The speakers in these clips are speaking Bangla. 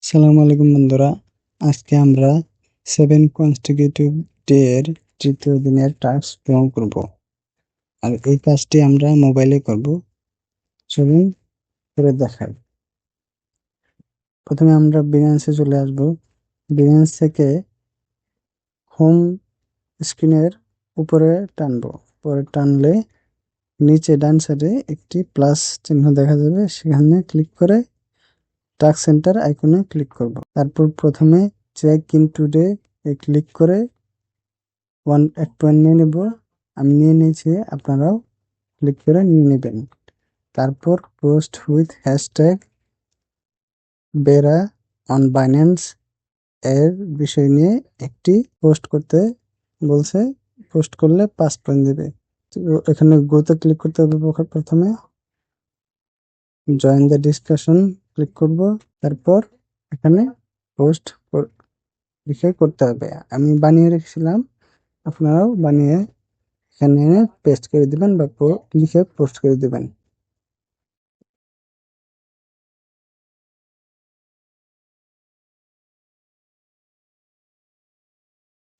সালাম আলাইকুম বন্ধুরা, আজকে আমরা 7 কনসিকিউটিভ ডে এর তৃতীয় দিনের টাস্ক পূরণ করব। আর এই কাজটি আমরা মোবাইলে করব। চলুন করে দেখাই। প্রথমে আমরা বিহ্যান্সে চলে আসব। বিহ্যান্স থেকে হোম স্ক্রিনের উপরে টানবো। উপরে টানলে নিচে ডান সাইডে একটি প্লাস চিহ্ন দেখা যাবে, সেখানে ক্লিক করে টাস্ক সেন্টার আইকনে ক্লিক করব। তারপর প্রথমে চেক ইন টুডে এ ক্লিক করে এক পয়েন্ট নিয়ে নেব। আমি নিয়ে নিয়েছি, আপনারাও ক্লিক করে নিয়ে নেবেন। তারপর post with hashtag Bera on Binance এর বিষয় নিয়ে একটি পোস্ট করতে বলছে। পোস্ট করলে 5 পয়েন্ট দেবে। তো এখানে গোতে ক্লিক করতে হবে। প্রথমে জয়েন দ্য ডিসকাশন ক্লিক করব। তারপর এখানে পোস্ট লিখে করতে হবে। আমি বানিয়ে রেখেছিলাম, আপনারাও বানিয়ে এখানে পেস্ট করে দিবেন বা লিখে পোস্ট করে দিবেন।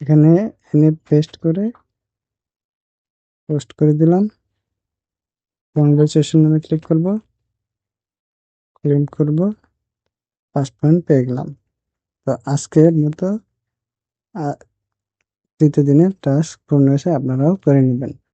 এখানে এনে পেস্ট করে পোস্ট করে দিলাম। কনভারসেশন এ ক্লিক করব, ক্লেম করব, 5 পয়েন্ট পেয়ে গেলাম। তো আজকের মতো তৃতীয় দিনের টাস্ক পূর্ণ হয়েছে, আপনারাও করে নেবেন।